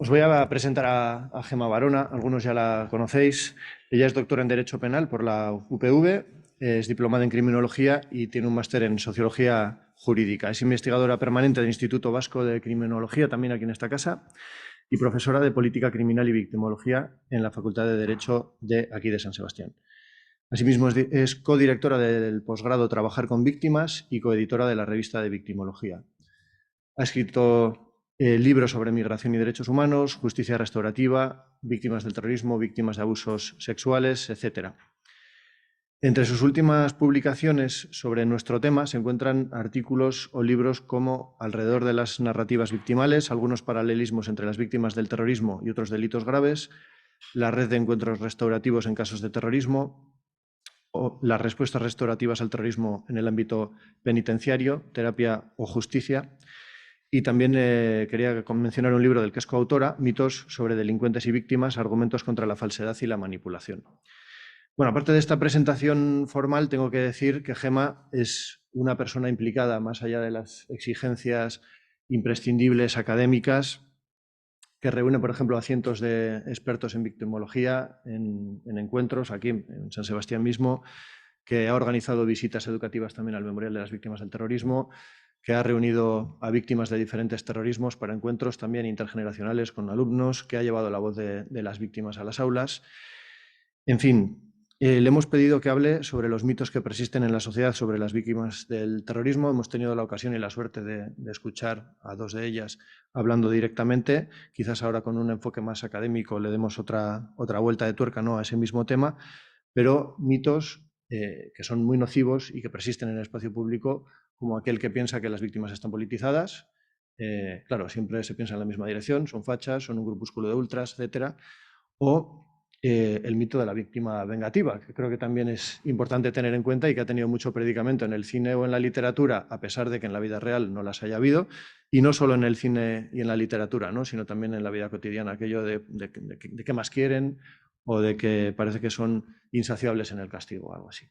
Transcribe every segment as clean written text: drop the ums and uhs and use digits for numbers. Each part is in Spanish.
Os voy a presentar a Gemma Barona, algunos ya la conocéis. Ella es doctora en Derecho Penal por la UPV, es diplomada en Criminología y tiene un máster en Sociología Jurídica. Es investigadora permanente del Instituto Vasco de Criminología, también aquí en esta casa, y profesora de Política Criminal y Victimología en la Facultad de Derecho de aquí de San Sebastián. Asimismo, es codirectora del posgrado Trabajar con Víctimas y coeditora de la revista de Victimología. Ha escrito libros sobre migración y derechos humanos, justicia restaurativa, víctimas del terrorismo, víctimas de abusos sexuales, etc. Entre sus últimas publicaciones sobre nuestro tema se encuentran artículos o libros como Alrededor de las narrativas victimales, algunos paralelismos entre las víctimas del terrorismo y otros delitos graves, la red de encuentros restaurativos en casos de terrorismo, o las respuestas restaurativas al terrorismo en el ámbito penitenciario, terapia o justicia. Y también quería mencionar un libro del que es coautora, Mitos sobre delincuentes y víctimas, argumentos contra la falsedad y la manipulación. Bueno, aparte de esta presentación formal, tengo que decir que Gemma es una persona implicada, más allá de las exigencias imprescindibles académicas, que reúne, por ejemplo, a cientos de expertos en victimología en encuentros aquí en San Sebastián mismo, que ha organizado visitas educativas también al Memorial de las Víctimas del Terrorismo, que ha reunido a víctimas de diferentes terrorismos para encuentros también intergeneracionales con alumnos, que ha llevado la voz de las víctimas a las aulas. En fin, le hemos pedido que hable sobre los mitos que persisten en la sociedad sobre las víctimas del terrorismo. Hemos tenido la ocasión y la suerte de escuchar a dos de ellas hablando directamente. Quizás ahora con un enfoque más académico le demos otra vuelta de tuerca, ¿no?, a ese mismo tema, pero mitos que son muy nocivos y que persisten en el espacio público, como aquel que piensa que las víctimas están politizadas. Claro, siempre se piensa en la misma dirección, son fachas, son un grupúsculo de ultras, etc. O el mito de la víctima vengativa, que creo que también es importante tener en cuenta y que ha tenido mucho predicamento en el cine o en la literatura, a pesar de que en la vida real no las haya habido, y no solo en el cine y en la literatura, ¿no?, sino también en la vida cotidiana, aquello de qué más quieren o de que parece que son insaciables en el castigo o algo así.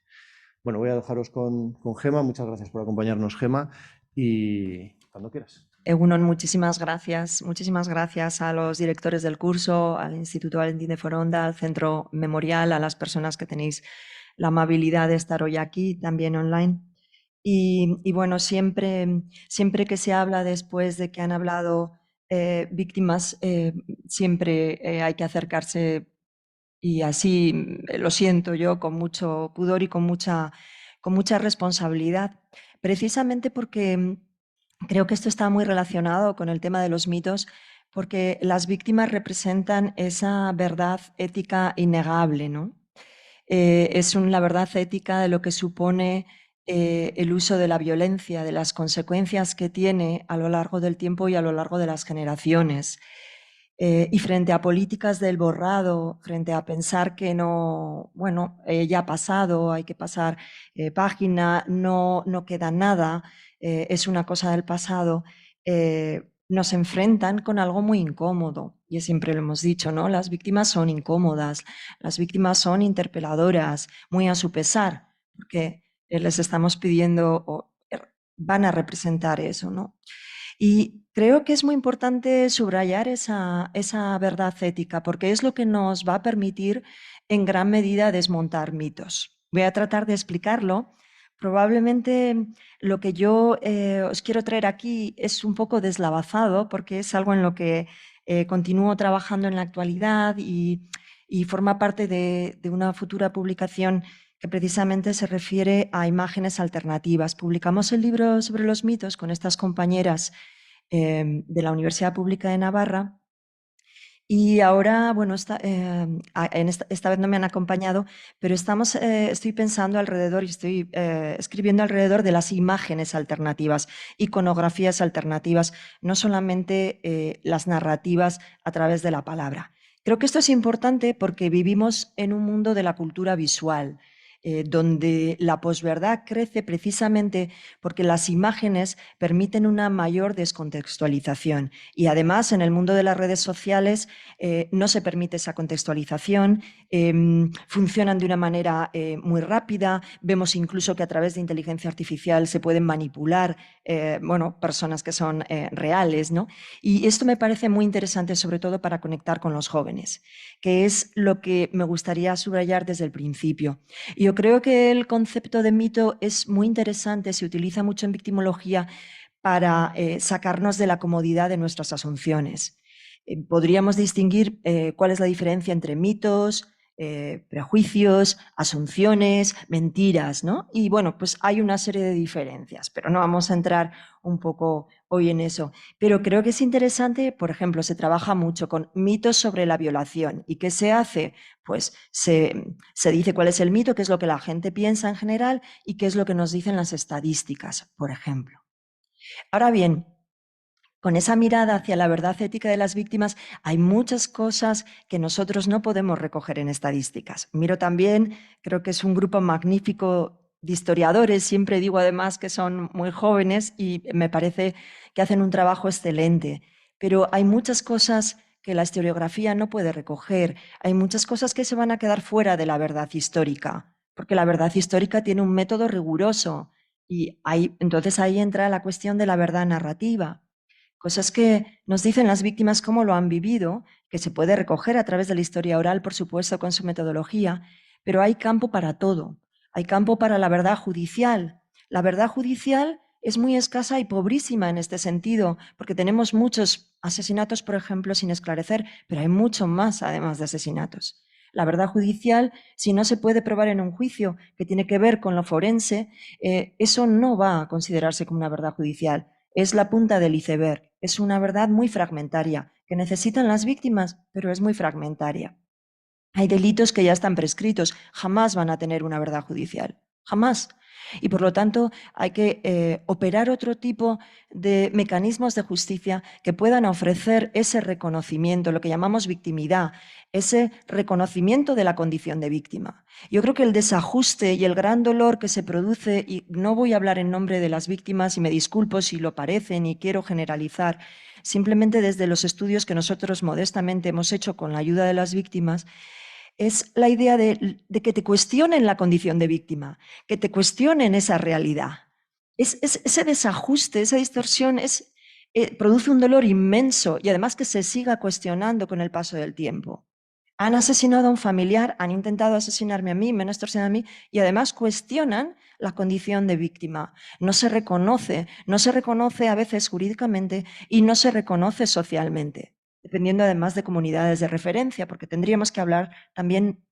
Bueno, voy a dejaros con Gemma. Muchas gracias por acompañarnos, Gemma, y cuando quieras. Egunon, muchísimas gracias a los directores del curso, al Instituto Valentín de Foronda, al Centro Memorial, a las personas que tenéis la amabilidad de estar hoy aquí, también online. Y bueno, siempre que se habla después de que han hablado víctimas, siempre hay que acercarse, y así lo siento yo, con mucho pudor y con mucha responsabilidad, precisamente porque creo que esto está muy relacionado con el tema de los mitos, porque las víctimas representan esa verdad ética innegable, ¿no? Es la verdad ética de lo que supone el uso de la violencia, de las consecuencias que tiene a lo largo del tiempo y a lo largo de las generaciones. Y frente a políticas del borrado, frente a pensar que no, bueno, ya ha pasado, hay que pasar página, no queda nada, es una cosa del pasado, nos enfrentan con algo muy incómodo. Y siempre lo hemos dicho, ¿no? Las víctimas son incómodas, las víctimas son interpeladoras, muy a su pesar, porque les estamos pidiendo o van a representar eso, ¿no? Y creo que es muy importante subrayar esa verdad ética, porque es lo que nos va a permitir en gran medida desmontar mitos. Voy a tratar de explicarlo. Probablemente lo que yo os quiero traer aquí es un poco deslavazado, porque es algo en lo que continúo trabajando en la actualidad y forma parte de una futura publicación que precisamente se refiere a imágenes alternativas. Publicamos el libro sobre los mitos con estas compañeras de la Universidad Pública de Navarra, y ahora, bueno, esta vez no me han acompañado, pero estoy pensando alrededor y estoy escribiendo alrededor de las imágenes alternativas, iconografías alternativas, no solamente las narrativas a través de la palabra. Creo que esto es importante porque vivimos en un mundo de la cultura visual. donde la posverdad crece precisamente porque las imágenes permiten una mayor descontextualización. Y además, en el mundo de las redes sociales no se permite esa contextualización, funcionan de una manera muy rápida, vemos incluso que a través de inteligencia artificial se pueden manipular personas que son reales, ¿no? Y esto me parece muy interesante, sobre todo para conectar con los jóvenes, que es lo que me gustaría subrayar desde el principio. Yo creo que el concepto de mito es muy interesante, se utiliza mucho en victimología para sacarnos de la comodidad de nuestras asunciones. Podríamos distinguir cuál es la diferencia entre mitos, prejuicios, asunciones, mentiras, ¿no? Y bueno, pues hay una serie de diferencias, pero no vamos a entrar un poco hoy en eso. Pero creo que es interesante, por ejemplo, se trabaja mucho con mitos sobre la violación. ¿Y qué se hace? Pues se dice cuál es el mito, qué es lo que la gente piensa en general y qué es lo que nos dicen las estadísticas, por ejemplo. Ahora bien, con esa mirada hacia la verdad ética de las víctimas, hay muchas cosas que nosotros no podemos recoger en estadísticas. Miro también, creo que es un grupo magnífico de historiadores, siempre digo además que son muy jóvenes y me parece que hacen un trabajo excelente, pero hay muchas cosas que la historiografía no puede recoger, hay muchas cosas que se van a quedar fuera de la verdad histórica, porque la verdad histórica tiene un método riguroso y entonces ahí entra la cuestión de la verdad narrativa. Cosas que nos dicen las víctimas cómo lo han vivido, que se puede recoger a través de la historia oral, por supuesto, con su metodología, pero hay campo para todo. Hay campo para la verdad judicial. La verdad judicial es muy escasa y pobrísima en este sentido, porque tenemos muchos asesinatos, por ejemplo, sin esclarecer, pero hay mucho más además de asesinatos. La verdad judicial, si no se puede probar en un juicio que tiene que ver con lo forense, eso no va a considerarse como una verdad judicial. Es la punta del iceberg, es una verdad muy fragmentaria, que necesitan las víctimas, pero es muy fragmentaria. Hay delitos que ya están prescritos, jamás van a tener una verdad judicial, jamás. Y por lo tanto hay que operar otro tipo de mecanismos de justicia que puedan ofrecer ese reconocimiento, lo que llamamos victimidad, ese reconocimiento de la condición de víctima. Yo creo que el desajuste y el gran dolor que se produce, y no voy a hablar en nombre de las víctimas y me disculpo si lo parece ni quiero generalizar, simplemente desde los estudios que nosotros modestamente hemos hecho con la ayuda de las víctimas, es la idea de que te cuestionen la condición de víctima, que te cuestionen esa realidad. Ese desajuste, esa distorsión produce un dolor inmenso y además que se siga cuestionando con el paso del tiempo. Han asesinado a un familiar, han intentado asesinarme a mí, me han extorsionado a mí y además cuestionan la condición de víctima. No se reconoce a veces jurídicamente y no se reconoce socialmente, dependiendo además de comunidades de referencia, porque tendríamos que hablar también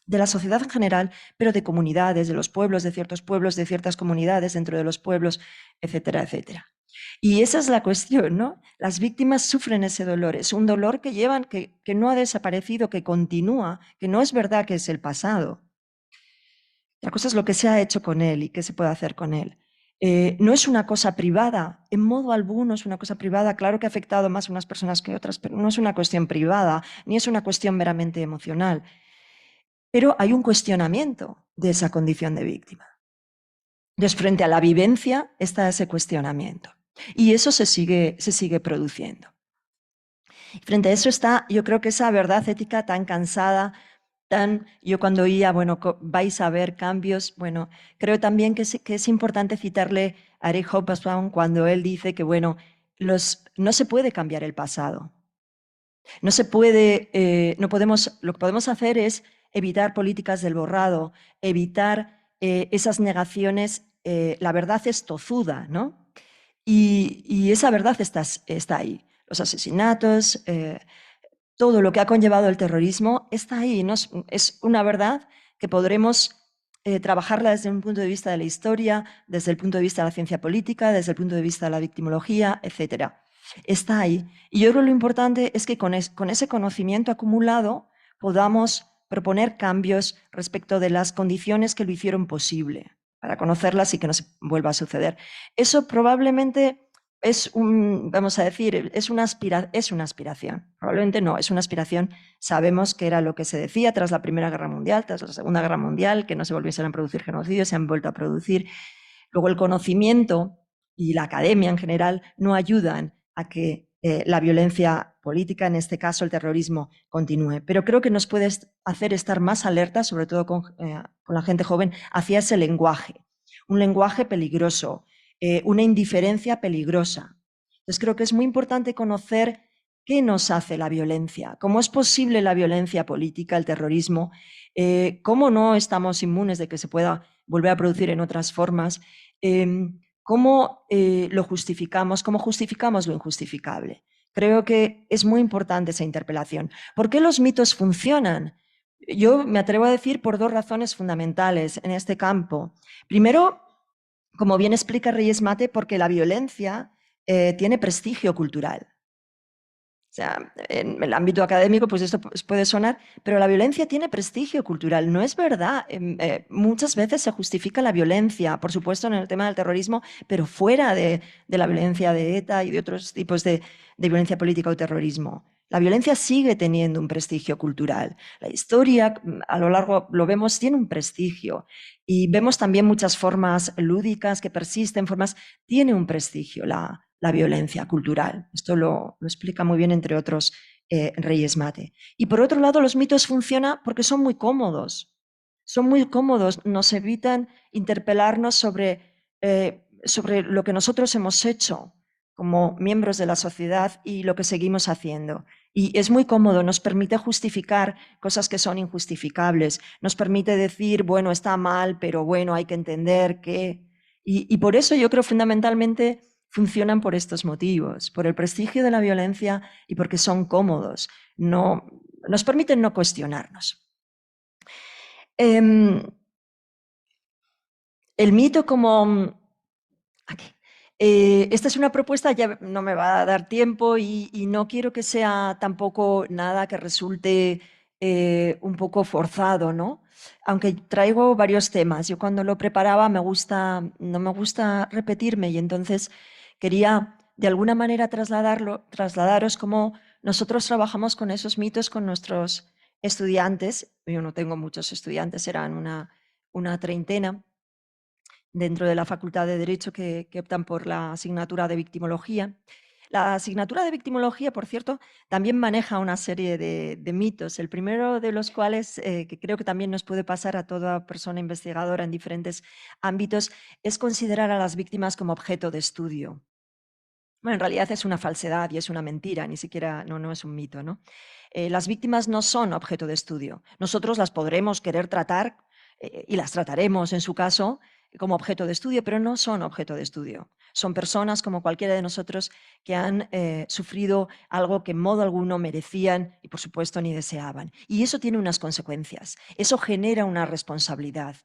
de la sociedad en general, pero de comunidades, de los pueblos, de ciertos pueblos, de ciertas comunidades dentro de los pueblos, etcétera, etcétera. Y esa es la cuestión, ¿no? Las víctimas sufren ese dolor, es un dolor que llevan, que no ha desaparecido, que continúa, que no es verdad que es el pasado. La cosa es lo que se ha hecho con él y qué se puede hacer con él. No es una cosa privada, en modo alguno es una cosa privada, claro que ha afectado más a unas personas que otras, pero no es una cuestión privada, ni es una cuestión meramente emocional. Pero hay un cuestionamiento de esa condición de víctima. Entonces, frente a la vivencia está ese cuestionamiento. Y eso se sigue produciendo. Frente a eso está, yo creo que esa verdad ética tan cansada, yo cuando oía, bueno, vais a ver cambios, bueno, creo también que es importante citarle a Eric Hobsbawm cuando él dice que, bueno, no se puede cambiar el pasado. No se puede, lo que podemos hacer es evitar políticas del borrado, evitar esas negaciones. La verdad es tozuda, ¿no? Y esa verdad está ahí. Los asesinatos, todo lo que ha conllevado el terrorismo está ahí. ¿No? Es una verdad que podremos trabajarla desde un punto de vista de la historia, desde el punto de vista de la ciencia política, desde el punto de vista de la victimología, etc. Está ahí. Y yo creo que lo importante es que con ese conocimiento acumulado podamos proponer cambios respecto de las condiciones que lo hicieron posible, para conocerlas y que no se vuelva a suceder. Eso probablemente vamos a decir, es una aspiración. Probablemente no, es una aspiración. Sabemos que era lo que se decía tras la Primera Guerra Mundial, tras la Segunda Guerra Mundial, que no se volviesen a producir genocidios, se han vuelto a producir. Luego el conocimiento y la academia en general no ayudan a que la violencia política, en este caso el terrorismo, continúe. Pero creo que nos puede hacer estar más alertas, sobre todo con la gente joven, hacia ese lenguaje. Un lenguaje peligroso, una indiferencia peligrosa. Entonces creo que es muy importante conocer qué nos hace la violencia, cómo es posible la violencia política, el terrorismo, cómo no estamos inmunes de que se pueda volver a producir en otras formas, cómo lo justificamos, cómo justificamos lo injustificable. Creo que es muy importante esa interpelación. ¿Por qué los mitos funcionan? Yo me atrevo a decir por dos razones fundamentales en este campo. Primero, como bien explica Reyes Mate, porque la violencia tiene prestigio cultural. O sea, en el ámbito académico, pues esto puede sonar, pero la violencia tiene prestigio cultural. No es verdad. Muchas veces se justifica la violencia, por supuesto, en el tema del terrorismo, pero fuera de la violencia de ETA y de otros tipos de violencia política o terrorismo. La violencia sigue teniendo un prestigio cultural. La historia, a lo largo, lo vemos, tiene un prestigio. Y vemos también muchas formas lúdicas que persisten, tiene un prestigio la violencia cultural. Esto lo explica muy bien, entre otros, Reyes Mate. Y por otro lado, los mitos funcionan porque son muy cómodos. Son muy cómodos, nos evitan interpelarnos sobre lo que nosotros hemos hecho como miembros de la sociedad y lo que seguimos haciendo. Y es muy cómodo, nos permite justificar cosas que son injustificables, nos permite decir, bueno, está mal, pero bueno, hay que entender que... Y por eso yo creo fundamentalmente funcionan por estos motivos, por el prestigio de la violencia y porque son cómodos, nos permiten no cuestionarnos. El mito como... Aquí. Esta es una propuesta, ya no me va a dar tiempo y no quiero que sea tampoco nada que resulte un poco forzado, ¿no? Aunque traigo varios temas. Yo cuando lo preparaba no me gusta repetirme y entonces quería de alguna manera trasladaros cómo nosotros trabajamos con esos mitos con nuestros estudiantes. Yo no tengo muchos estudiantes, eran una treintena dentro de la Facultad de Derecho que optan por la asignatura de victimología. La asignatura de victimología, por cierto, también maneja una serie de mitos, el primero de los cuales, que creo que también nos puede pasar a toda persona investigadora en diferentes ámbitos, es considerar a las víctimas como objeto de estudio. Bueno, en realidad es una falsedad y es una mentira, ni siquiera, no es un mito, ¿no? Las víctimas no son objeto de estudio. Nosotros las podremos querer tratar y las trataremos, en su caso, como objeto de estudio, pero no son objeto de estudio. Son personas como cualquiera de nosotros que han sufrido algo que en modo alguno merecían y, por supuesto, ni deseaban. Y eso tiene unas consecuencias. Eso genera una responsabilidad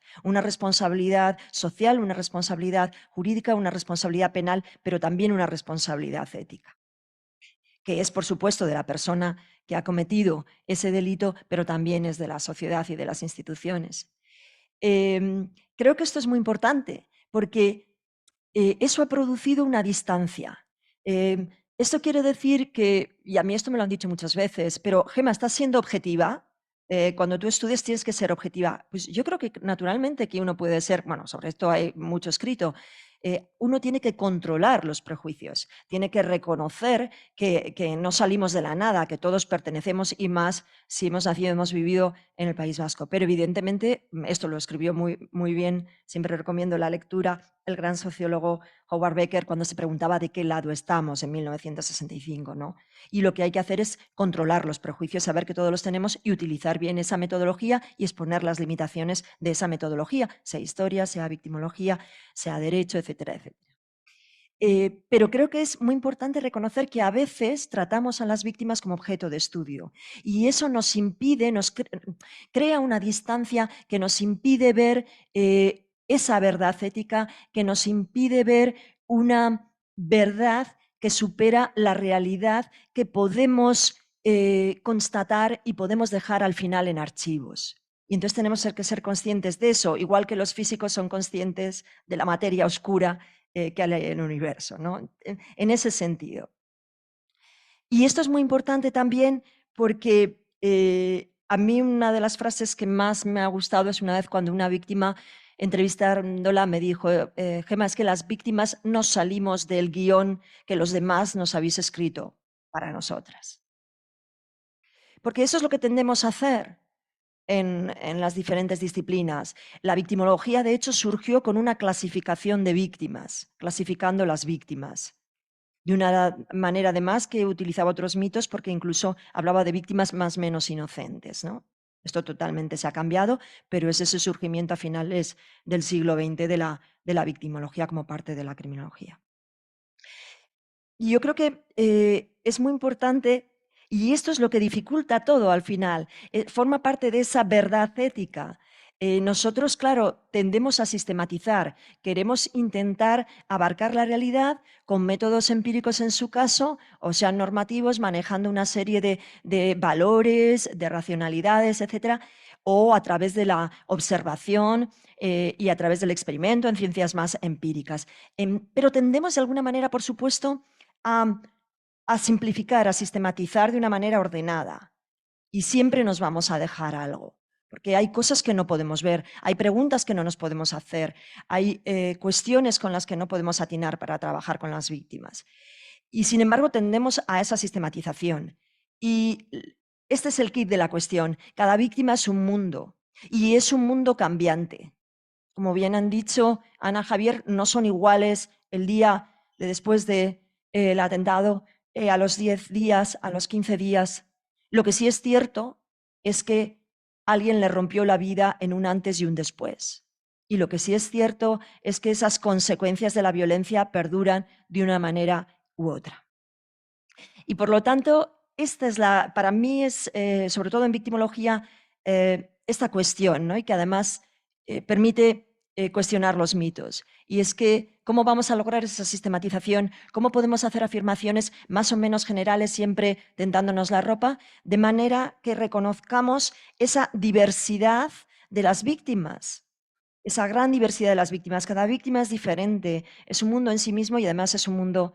social, una responsabilidad jurídica, una responsabilidad penal, pero también una responsabilidad ética, que es, por supuesto, de la persona que ha cometido ese delito, pero también es de la sociedad y de las instituciones. Creo que esto es muy importante porque eso ha producido una distancia. Esto quiere decir que, y a mí esto me lo han dicho muchas veces, pero Gemma, ¿estás siendo objetiva? Cuando tú estudias tienes que ser objetiva. Pues yo creo que naturalmente que uno puede ser, bueno, sobre esto hay mucho escrito, uno tiene que controlar los prejuicios, tiene que reconocer que no salimos de la nada, que todos pertenecemos y más si hemos nacido, hemos vivido en el País Vasco. Pero evidentemente, esto lo escribió muy bien, siempre recomiendo la lectura, el gran sociólogo Howard Becker, cuando se preguntaba de qué lado estamos en 1965, ¿no? Y lo que hay que hacer es controlar los prejuicios, saber que todos los tenemos y utilizar bien esa metodología y exponer las limitaciones de esa metodología, sea historia, sea victimología, sea derecho, etcétera, etcétera. Pero creo que es muy importante reconocer que a veces tratamos a las víctimas como objeto de estudio y eso nos impide, crea una distancia que nos impide ver esa verdad ética, que nos impide ver una verdad que supera la realidad que podemos constatar y podemos dejar al final en archivos. Y entonces tenemos que ser conscientes de eso, igual que los físicos son conscientes de la materia oscura que hay en el universo, ¿no? En ese sentido. Y esto es muy importante también porque a mí una de las frases que más me ha gustado es una vez cuando una víctima, entrevistándola, me dijo, Gemma, es que las víctimas no salimos del guión que los demás nos habéis escrito para nosotras. Porque eso es lo que tendemos a hacer en las diferentes disciplinas. La victimología, de hecho, surgió con una clasificación de víctimas, clasificando las víctimas. De una manera, además, que utilizaba otros mitos porque incluso hablaba de víctimas más o menos inocentes, ¿no? Esto totalmente se ha cambiado, pero es ese surgimiento a finales del siglo XX de la victimología como parte de la criminología. Y yo creo que es muy importante, y esto es lo que dificulta todo al final, forma parte de esa verdad ética. Nosotros, claro, tendemos a sistematizar, queremos intentar abarcar la realidad con métodos empíricos en su caso, o sean normativos, manejando una serie de valores, de racionalidades, etcétera, o a través de la observación y a través del experimento en ciencias más empíricas. Pero tendemos de alguna manera, por supuesto, a simplificar, a sistematizar de una manera ordenada. Y siempre nos vamos a dejar algo, porque hay cosas que no podemos ver, hay preguntas que no nos podemos hacer, hay cuestiones con las que no podemos atinar para trabajar con las víctimas. Y sin embargo tendemos a esa sistematización. Y este es el kit de la cuestión. Cada víctima es un mundo y es un mundo cambiante. Como bien han dicho Ana, Javier, no son iguales el día de después del atentado, a los 10 días, a los 15 días. Lo que sí es cierto es que alguien le rompió la vida en un antes y un después. Y lo que sí es cierto es que esas consecuencias de la violencia perduran de una manera u otra. Y por lo tanto, esta es para mí es, sobre todo en victimología, esta cuestión, ¿no? Y que además permite cuestionar los mitos. Y es que, ¿cómo vamos a lograr esa sistematización? ¿Cómo podemos hacer afirmaciones más o menos generales, siempre tentándonos la ropa, de manera que reconozcamos esa diversidad de las víctimas? Esa gran diversidad de las víctimas. Cada víctima es diferente, es un mundo en sí mismo y además es un mundo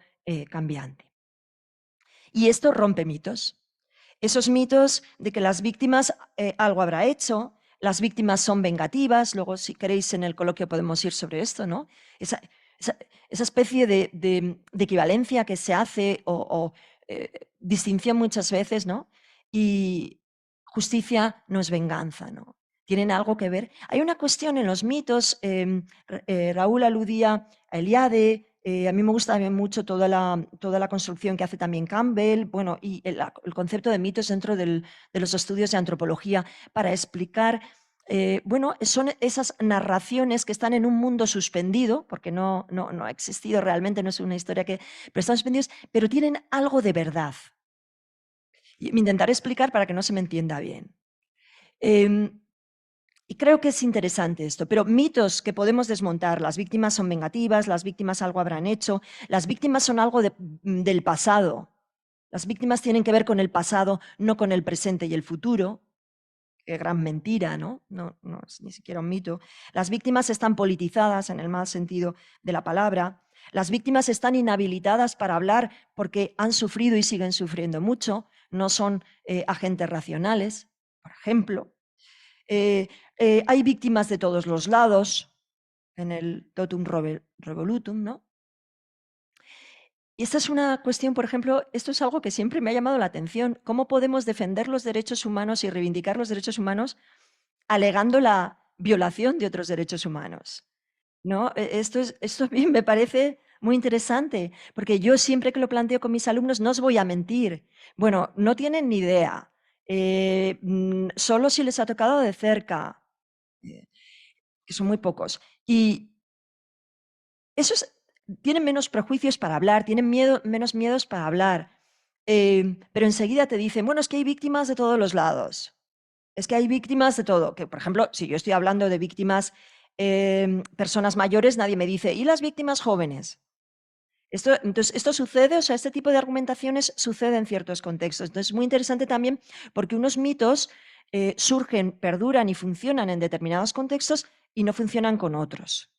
cambiante. Y esto rompe mitos. Esos mitos de que las víctimas algo habrá hecho, las víctimas son vengativas, luego si queréis en el coloquio podemos ir sobre esto, ¿no? Esa especie de equivalencia que se hace o distinción muchas veces, ¿no? Y justicia no es venganza, ¿no? Tienen algo que ver. Hay una cuestión en los mitos, Raúl aludía a Eliade, a mí me gusta también mucho toda la construcción que hace también Campbell, bueno, y el concepto de mitos dentro de los estudios de antropología para explicar, bueno, son esas narraciones que están en un mundo suspendido, porque no ha existido realmente, no es una historia pero están suspendidos, pero tienen algo de verdad. Y me intentaré explicar para que no se me entienda bien. Y creo que es interesante esto, pero mitos que podemos desmontar, las víctimas son vengativas, las víctimas algo habrán hecho, las víctimas son algo del pasado, las víctimas tienen que ver con el pasado, no con el presente y el futuro. Qué gran mentira, ¿no? No es ni siquiera un mito. Las víctimas están politizadas en el mal sentido de la palabra. Las víctimas están inhabilitadas para hablar porque han sufrido y siguen sufriendo mucho, no son agentes racionales, por ejemplo. Hay víctimas de todos los lados en el totum revolutum, ¿no? Y esta es una cuestión, por ejemplo, esto es algo que siempre me ha llamado la atención. ¿Cómo podemos defender los derechos humanos y reivindicar los derechos humanos alegando la violación de otros derechos humanos? ¿No? Esto a mí me parece muy interesante, porque yo siempre que lo planteo con mis alumnos, no os voy a mentir. Bueno, no tienen ni idea. Solo si les ha tocado de cerca, que son muy pocos. Y esos tienen menos prejuicios para hablar, tienen menos miedos para hablar, pero enseguida te dicen, bueno, es que hay víctimas de todos los lados. Es que hay víctimas de todo. Que, por ejemplo, si yo estoy hablando de víctimas, personas mayores, nadie me dice, ¿y las víctimas jóvenes? Entonces, esto sucede, o sea, este tipo de argumentaciones sucede en ciertos contextos. Entonces, es muy interesante también porque unos mitos surgen, perduran y funcionan en determinados contextos y no funcionan con otros.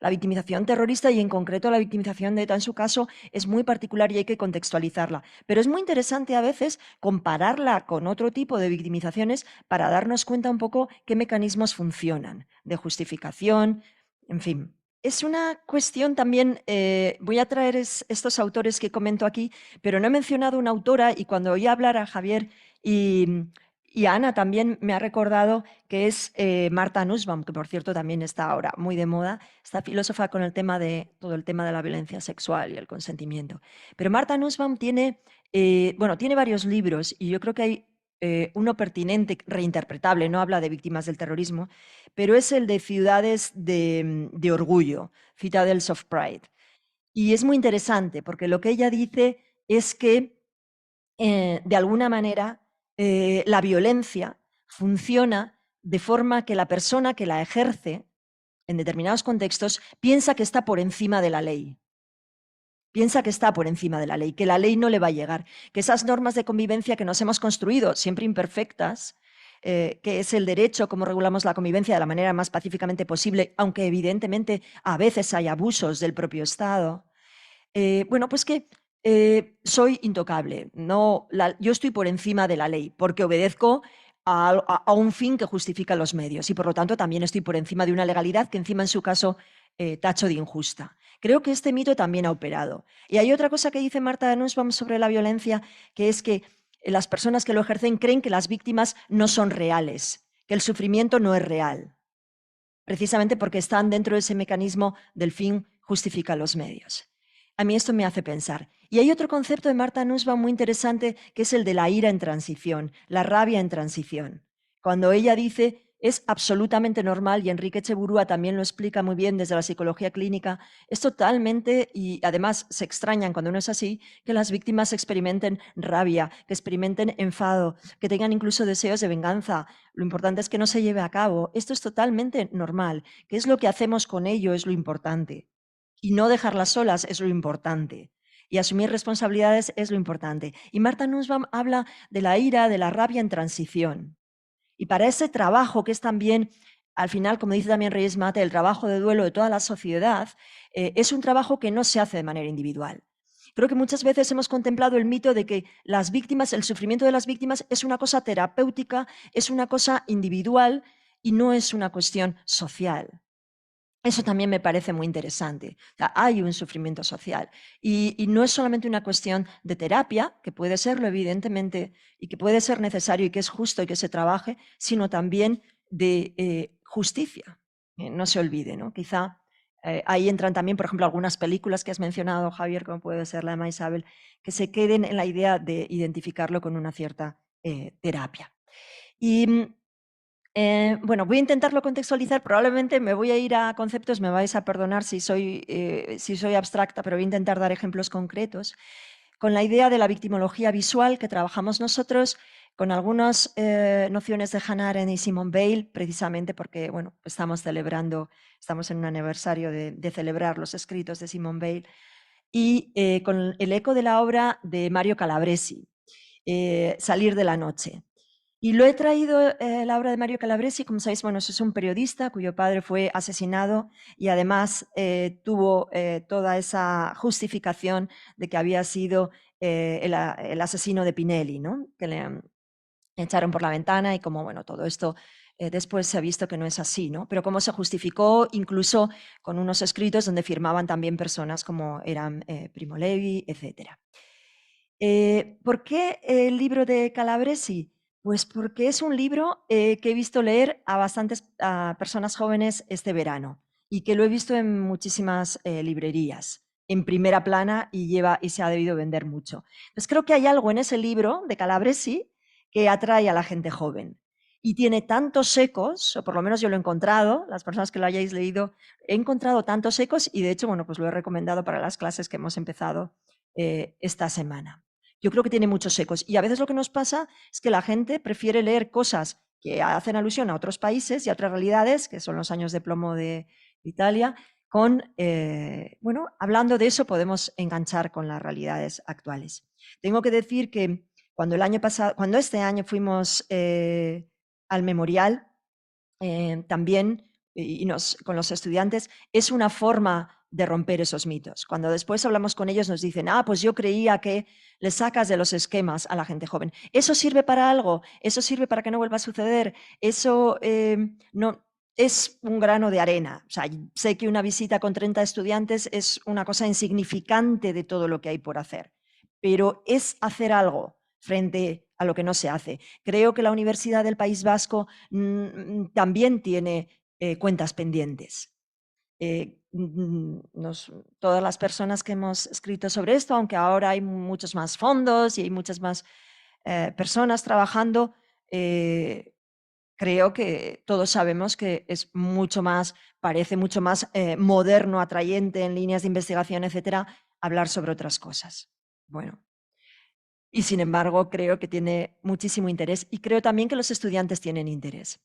La victimización terrorista y en concreto la victimización de ETA en su caso es muy particular y hay que contextualizarla. Pero es muy interesante a veces compararla con otro tipo de victimizaciones para darnos cuenta un poco qué mecanismos funcionan de justificación, en fin. Es una cuestión también, voy a traer estos autores que comento aquí, pero no he mencionado una autora y cuando oí hablar a Javier y a Ana también me ha recordado que es Martha Nussbaum, que por cierto también está ahora muy de moda, esta filósofa con el tema de todo el tema de la violencia sexual y el consentimiento. Pero Martha Nussbaum tiene, bueno, tiene varios libros y yo creo que hay uno pertinente, reinterpretable, no habla de víctimas del terrorismo, pero es el de Ciudades de Orgullo, Citadels of Pride. Y es muy interesante porque lo que ella dice es que, de alguna manera, la violencia funciona de forma que la persona que la ejerce, en determinados contextos, piensa que está por encima de la ley. Piensa que está por encima de la ley, que la ley no le va a llegar, que esas normas de convivencia que nos hemos construido, siempre imperfectas, que es el derecho, cómo regulamos la convivencia de la manera más pacíficamente posible, aunque evidentemente a veces hay abusos del propio Estado, bueno, pues que soy intocable, no, yo estoy por encima de la ley porque obedezco a un fin que justifica los medios y por lo tanto también estoy por encima de una legalidad que encima en su caso tacho de injusta. Creo que este mito también ha operado. Y hay otra cosa que dice Marta Nussbaum sobre la violencia, que es que las personas que lo ejercen creen que las víctimas no son reales, que el sufrimiento no es real, precisamente porque están dentro de ese mecanismo del fin justifica los medios. A mí esto me hace pensar. Y hay otro concepto de Marta Nussbaum muy interesante, que es el de la ira en transición, la rabia en transición. Cuando ella dice, es absolutamente normal, y Enrique Echeburúa también lo explica muy bien desde la psicología clínica, es totalmente, y además se extrañan cuando no es así, que las víctimas experimenten rabia, que experimenten enfado, que tengan incluso deseos de venganza. Lo importante es que no se lleve a cabo. Esto es totalmente normal. ¿Qué es lo que hacemos con ello? Es lo importante. Y no dejarlas solas es lo importante. Y asumir responsabilidades es lo importante. Y Marta Nussbaum habla de la ira, de la rabia en transición. Y para ese trabajo, que es también, al final, como dice también Reyes Mate, el trabajo de duelo de toda la sociedad, es un trabajo que no se hace de manera individual. Creo que muchas veces hemos contemplado el mito de que las víctimas, el sufrimiento de las víctimas es una cosa terapéutica, es una cosa individual y no es una cuestión social. Eso también me parece muy interesante. O sea, hay un sufrimiento social y no es solamente una cuestión de terapia, que puede serlo evidentemente y que puede ser necesario y que es justo y que se trabaje, sino también de justicia. No se olvide, ¿no? Quizá ahí entran también, por ejemplo, algunas películas que has mencionado, Javier, como puede ser la de Isabel, que se queden en la idea de identificarlo con una cierta terapia. Y bueno, voy a intentarlo contextualizar, probablemente me voy a ir a conceptos, me vais a perdonar si soy abstracta, pero voy a intentar dar ejemplos concretos, con la idea de la victimología visual que trabajamos nosotros, con algunas nociones de Hannah Arendt y Simone Weil, precisamente porque bueno, estamos en un aniversario de celebrar los escritos de Simone Weil, y con el eco de la obra de Mario Calabresi, Salir de la noche. Y lo he traído, la obra de Mario Calabresi, como sabéis, bueno, es un periodista cuyo padre fue asesinado y además tuvo toda esa justificación de que había sido el asesino de Pinelli, ¿no? Que le echaron por la ventana y como, bueno, todo esto después se ha visto que no es así, ¿no? Pero cómo se justificó incluso con unos escritos donde firmaban también personas como eran Primo Levi, etcétera. ¿Por qué el libro de Calabresi? Pues porque es un libro que he visto leer a bastantes personas jóvenes este verano y que lo he visto en muchísimas librerías en primera plana y se ha debido vender mucho. Entonces creo que hay algo en ese libro de Calabresi que atrae a la gente joven y tiene tantos ecos, o por lo menos yo lo he encontrado, las personas que lo hayáis leído, he encontrado tantos ecos y de hecho, bueno, pues lo he recomendado para las clases que hemos empezado esta semana. Yo creo que tiene muchos ecos. Y a veces lo que nos pasa es que la gente prefiere leer cosas que hacen alusión a otros países y a otras realidades, que son los años de plomo de Italia, bueno, hablando de eso podemos enganchar con las realidades actuales. Tengo que decir que cuando este año fuimos al memorial, también con los estudiantes, es una forma de romper esos mitos. Cuando después hablamos con ellos nos dicen, pues yo creía que le sacas de los esquemas a la gente joven. ¿Eso sirve para algo? ¿Eso sirve para que no vuelva a suceder? Eso no es un grano de arena. O sea, sé que una visita con 30 estudiantes es una cosa insignificante de todo lo que hay por hacer, pero es hacer algo frente a lo que no se hace. Creo que la Universidad del País Vasco también tiene cuentas pendientes. Todas las personas que hemos escrito sobre esto, aunque ahora hay muchos más fondos y hay muchas más personas trabajando, creo que todos sabemos que es mucho más, parece mucho más moderno, atrayente en líneas de investigación, etcétera, hablar sobre otras cosas. Bueno, y sin embargo creo que tiene muchísimo interés y creo también que los estudiantes tienen interés.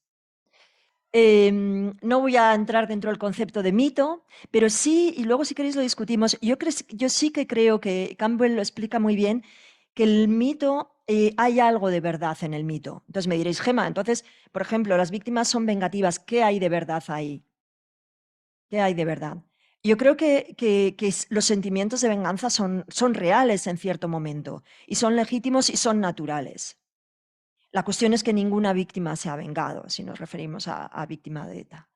No voy a entrar dentro del concepto de mito, pero sí, y luego si queréis lo discutimos, yo sí que creo que Campbell lo explica muy bien, que el mito, hay algo de verdad en el mito. Entonces me diréis, Gemma, entonces, por ejemplo, las víctimas son vengativas, ¿qué hay de verdad ahí? ¿Qué hay de verdad? Yo creo que los sentimientos de venganza son reales en cierto momento, y son legítimos y son naturales. La cuestión es que ninguna víctima se ha vengado, si nos referimos a víctima de ETA.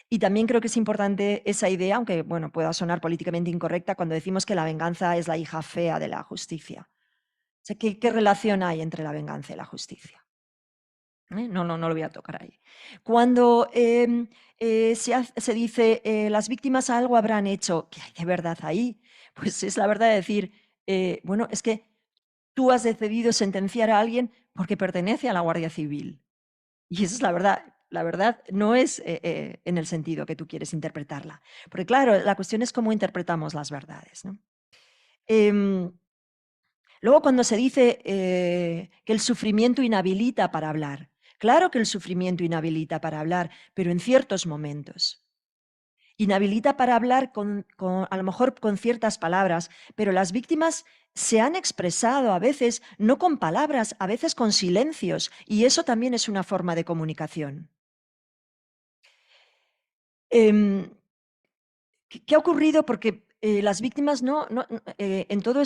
Y también creo que es importante esa idea, aunque bueno, pueda sonar políticamente incorrecta, cuando decimos que la venganza es la hija fea de la justicia. O sea, ¿qué relación hay entre la venganza y la justicia? No lo voy a tocar ahí. Cuando se dice las víctimas algo habrán hecho, ¿qué hay de verdad ahí? Pues es la verdad de decir, bueno, es que tú has decidido sentenciar a alguien porque pertenece a la Guardia Civil. Y esa es la verdad. La verdad no es en el sentido que tú quieres interpretarla. Porque claro, la cuestión es cómo interpretamos las verdades, ¿no? Luego, cuando se dice que el sufrimiento inhabilita para hablar, claro que el sufrimiento inhabilita para hablar, pero en ciertos momentos. Inhabilita para hablar a lo mejor con ciertas palabras, pero las víctimas se han expresado a veces no con palabras, a veces con silencios, y eso también es una forma de comunicación. ¿Qué ha ocurrido? Porque las víctimas en todo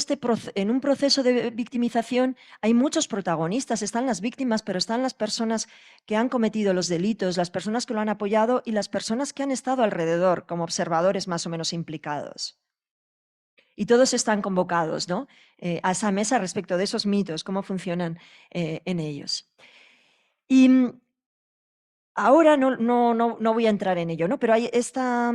en un proceso de victimización hay muchos protagonistas. Están las víctimas, pero están las personas que han cometido los delitos, las personas que lo han apoyado y las personas que han estado alrededor como observadores más o menos implicados. Y todos están convocados, ¿no? A esa mesa respecto de esos mitos, cómo funcionan en ellos. Y ahora no voy a entrar en ello, ¿no? Pero hay esta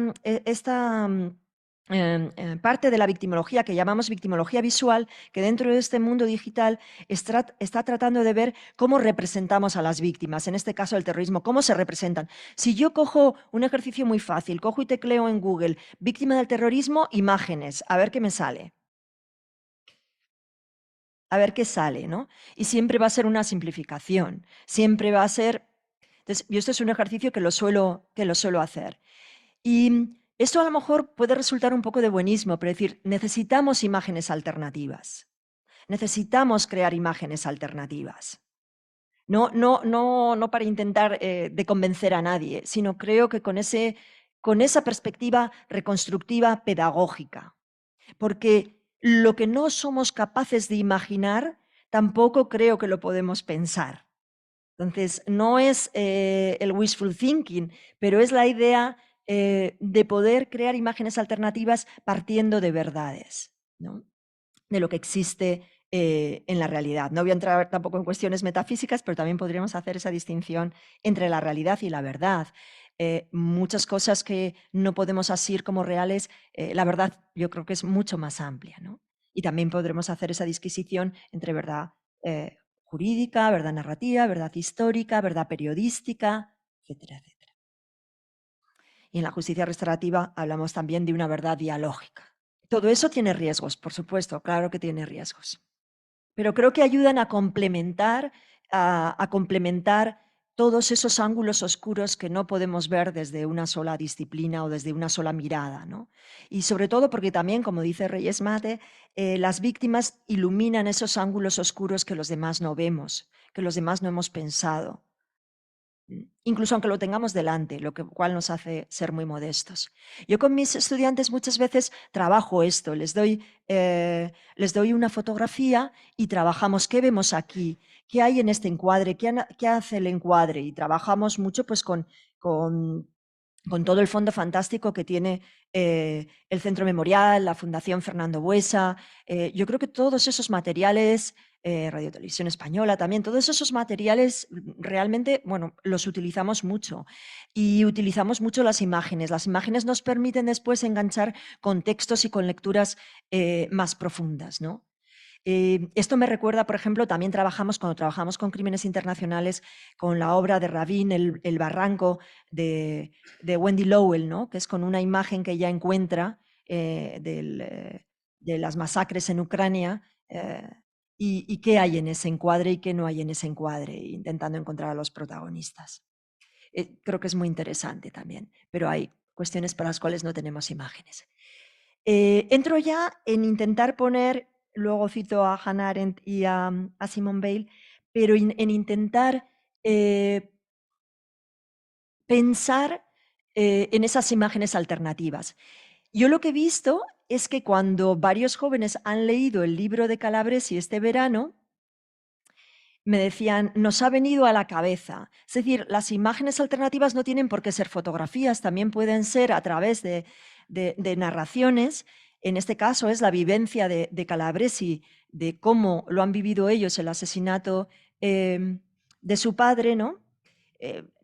parte de la victimología que llamamos victimología visual, que dentro de este mundo digital está tratando de ver cómo representamos a las víctimas, en este caso el terrorismo, cómo se representan. Si yo cojo un ejercicio muy fácil, cojo y tecleo en Google, víctima del terrorismo, imágenes, a ver qué me sale. A ver qué sale, ¿no? Y siempre va a ser una simplificación, siempre va a ser. Entonces, yo esto es un ejercicio que lo suelo hacer. Y esto a lo mejor puede resultar un poco de buenismo, pero es decir, necesitamos imágenes alternativas. Necesitamos crear imágenes alternativas. No para intentar de convencer a nadie, sino creo que con esa perspectiva reconstructiva pedagógica. Porque lo que no somos capaces de imaginar, tampoco creo que lo podemos pensar. Entonces, no es el wishful thinking, pero es la idea de poder crear imágenes alternativas partiendo de verdades, ¿no? De lo que existe en la realidad. No voy a entrar tampoco en cuestiones metafísicas, pero también podríamos hacer esa distinción entre la realidad y la verdad. Muchas cosas que no podemos asir como reales, la verdad yo creo que es mucho más amplia, ¿no? Y también podremos hacer esa disquisición entre verdad jurídica, verdad narrativa, verdad histórica, verdad periodística, etcétera, etcétera. Y en la justicia restaurativa hablamos también de una verdad dialógica. Todo eso tiene riesgos, por supuesto, claro que tiene riesgos. Pero creo que ayudan a complementar, a complementar todos esos ángulos oscuros que no podemos ver desde una sola disciplina o desde una sola mirada, ¿no? Y sobre todo porque también, como dice Reyes Mate, las víctimas iluminan esos ángulos oscuros que los demás no vemos, que los demás no hemos pensado. incluso aunque lo tengamos delante, lo cual nos hace ser muy modestos. Yo con mis estudiantes muchas veces trabajo esto, les doy una fotografía y trabajamos qué vemos aquí, qué hay en este encuadre, qué hace el encuadre, y trabajamos mucho pues con todo el fondo fantástico que tiene el Centro Memorial, la Fundación Fernando Buesa. Yo creo que todos esos materiales, Radio Televisión Española también, todos esos materiales realmente, bueno, los utilizamos mucho, y utilizamos mucho las imágenes. Las imágenes nos permiten después enganchar con textos y con lecturas más profundas, ¿no? Esto me recuerda, por ejemplo, también cuando trabajamos con crímenes internacionales, con la obra de Rabin, El Barranco, de Wendy Lowell, ¿no? Que es con una imagen que ella encuentra de las masacres en Ucrania, y qué hay en ese encuadre y qué no hay en ese encuadre, intentando encontrar a los protagonistas. Creo que es muy interesante también, pero hay cuestiones para las cuales no tenemos imágenes. Entro ya en intentar poner, luego cito a Hannah Arendt y a Simone Weil, pero en intentar pensar en esas imágenes alternativas. Yo lo que he visto es que cuando varios jóvenes han leído el libro de Calabresi este verano, me decían, nos ha venido a la cabeza. Es decir, las imágenes alternativas no tienen por qué ser fotografías, también pueden ser a través de narraciones. En este caso es la vivencia de Calabresi, de cómo lo han vivido ellos, el asesinato de su padre, ¿no?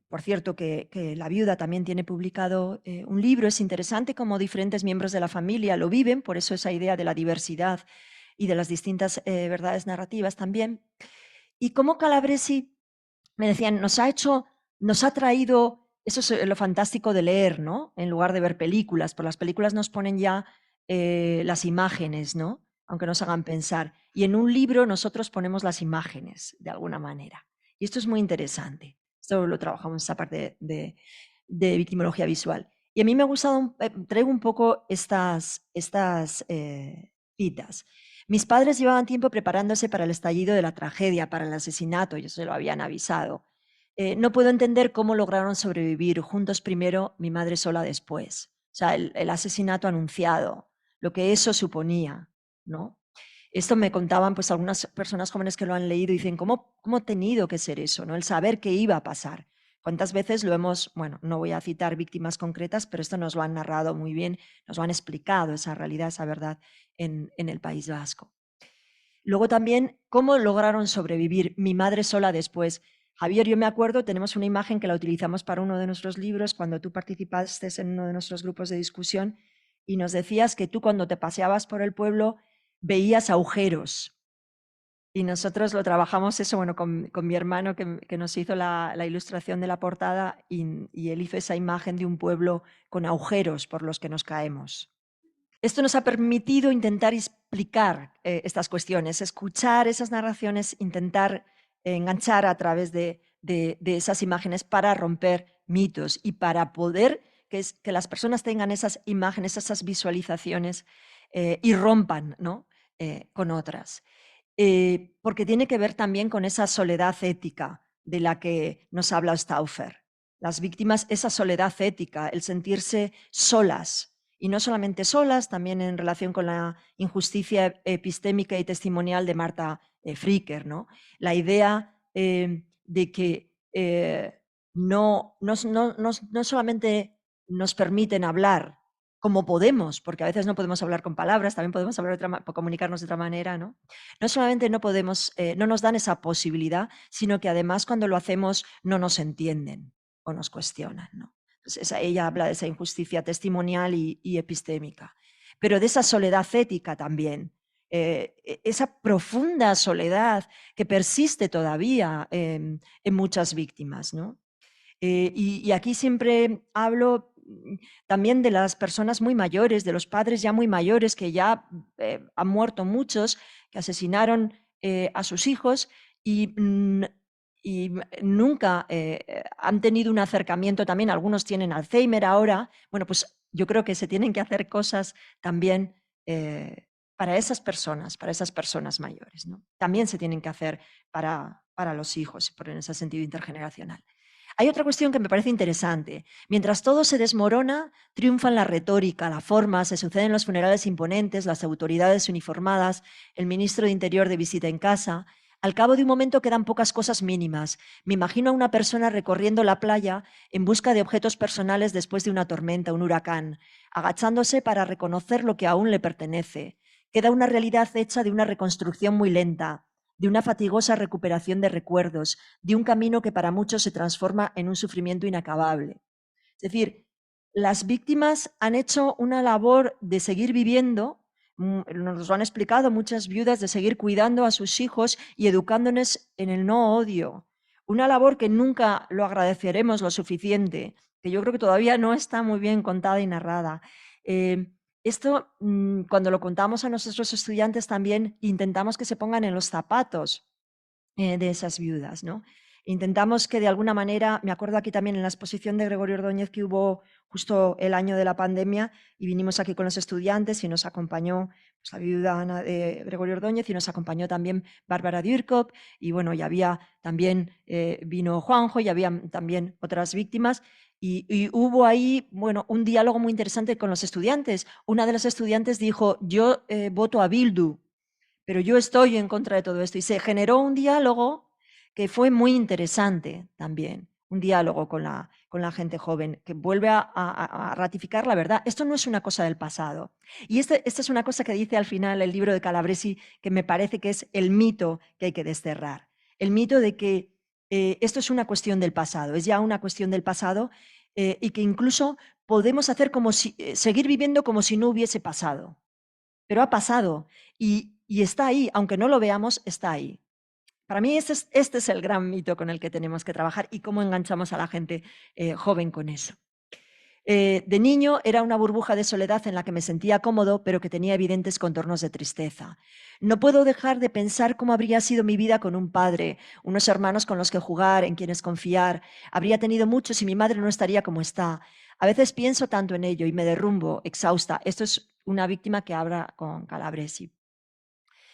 Por cierto, que la viuda también tiene publicado un libro. Es interesante cómo diferentes miembros de la familia lo viven, por eso esa idea de la diversidad y de las distintas verdades narrativas también. Y cómo Calabresi, me decían, nos ha traído, eso es lo fantástico de leer, ¿no? En lugar de ver películas, por las películas nos ponen ya las imágenes, ¿no? Aunque nos hagan pensar. Y en un libro nosotros ponemos las imágenes, de alguna manera. Y esto es muy interesante. Esto lo trabajamos en esa parte de victimología visual. Y a mí me ha gustado, traigo un poco estas citas. Mis padres llevaban tiempo preparándose para el estallido de la tragedia, para el asesinato, ellos se lo habían avisado. No puedo entender cómo lograron sobrevivir juntos primero, mi madre sola después. O sea, el asesinato anunciado, lo que eso suponía, ¿no? Esto me contaban pues algunas personas jóvenes que lo han leído y dicen, ¿cómo ha tenido que ser eso, ¿no? El saber qué iba a pasar. ¿Cuántas veces lo hemos, bueno, no voy a citar víctimas concretas, pero esto nos lo han narrado muy bien, nos lo han explicado, esa realidad, esa verdad en el País Vasco. Luego también, ¿cómo lograron sobrevivir mi madre sola después? Javier, yo me acuerdo, tenemos una imagen que la utilizamos para uno de nuestros libros cuando tú participaste en uno de nuestros grupos de discusión y nos decías que tú cuando te paseabas por el pueblo veías agujeros. Y nosotros lo trabajamos eso, bueno, con mi hermano que nos hizo la ilustración de la portada y él hizo esa imagen de un pueblo con agujeros por los que nos caemos. Esto nos ha permitido intentar explicar estas cuestiones, escuchar esas narraciones, intentar enganchar a través de esas imágenes para romper mitos y para poder que las personas tengan esas imágenes, esas visualizaciones y rompan, ¿no? Con otras. Porque tiene que ver también con esa soledad ética de la que nos habla Stauffer. Las víctimas, esa soledad ética, el sentirse solas, y no solamente solas, también en relación con la injusticia epistémica y testimonial de Marta Fricker, ¿no? La idea de que no solamente nos permiten hablar como podemos, porque a veces no podemos hablar con palabras, también podemos hablar comunicarnos de otra manera, ¿no? No solamente no podemos, no nos dan esa posibilidad, sino que además cuando lo hacemos no nos entienden o nos cuestionan, ¿no? Entonces, ella habla de esa injusticia testimonial y epistémica, pero de esa soledad ética también, esa profunda soledad que persiste todavía en muchas víctimas, ¿no? Y aquí siempre hablo también de las personas muy mayores, de los padres ya muy mayores, que ya han muerto muchos, que asesinaron a sus hijos y nunca han tenido un acercamiento también, algunos tienen Alzheimer ahora, bueno, pues yo creo que se tienen que hacer cosas también para esas personas mayores, ¿no? También se tienen que hacer para los hijos, por en ese sentido intergeneracional. Hay otra cuestión que me parece interesante. Mientras todo se desmorona, triunfan la retórica, la forma, se suceden los funerales imponentes, las autoridades uniformadas, el ministro de Interior de visita en casa. Al cabo de un momento quedan pocas cosas mínimas. Me imagino a una persona recorriendo la playa en busca de objetos personales después de una tormenta, un huracán, agachándose para reconocer lo que aún le pertenece. Queda una realidad hecha de una reconstrucción muy lenta, de una fatigosa recuperación de recuerdos, de un camino que para muchos se transforma en un sufrimiento inacabable. Es decir, las víctimas han hecho una labor de seguir viviendo, nos lo han explicado muchas viudas, de seguir cuidando a sus hijos y educándonos en el no odio. Una labor que nunca lo agradeceremos lo suficiente, que yo creo que todavía no está muy bien contada y narrada. Esto, cuando lo contamos a nuestros estudiantes, también intentamos que se pongan en los zapatos de esas viudas, ¿no? Intentamos que de alguna manera, me acuerdo aquí también en la exposición de Gregorio Ordóñez que hubo justo el año de la pandemia y vinimos aquí con los estudiantes y nos acompañó pues, la viuda Ana de Gregorio Ordóñez y nos acompañó también Bárbara Dürkop y bueno, y había también, vino Juanjo y había también otras víctimas y hubo ahí, bueno, un diálogo muy interesante con los estudiantes. Una de las estudiantes dijo, yo voto a Bildu, pero yo estoy en contra de todo esto. Y se generó un diálogo que fue muy interesante también, un diálogo con la gente joven, que vuelve a ratificar la verdad. Esto no es una cosa del pasado. Y esta es una cosa que dice al final el libro de Calabresi, que me parece que es el mito que hay que desterrar. El mito de que esto es una cuestión del pasado, es ya una cuestión del pasado y que incluso podemos hacer como si, seguir viviendo como si no hubiese pasado. Pero ha pasado y está ahí, aunque no lo veamos, está ahí. Para mí este es el gran mito con el que tenemos que trabajar y cómo enganchamos a la gente joven con eso. De niño era una burbuja de soledad en la que me sentía cómodo, pero que tenía evidentes contornos de tristeza. No puedo dejar de pensar cómo habría sido mi vida con un padre, unos hermanos con los que jugar, en quienes confiar. Habría tenido muchos y mi madre no estaría como está. A veces pienso tanto en ello y me derrumbo, exhausta. Esto es una víctima que habla con Calabresi.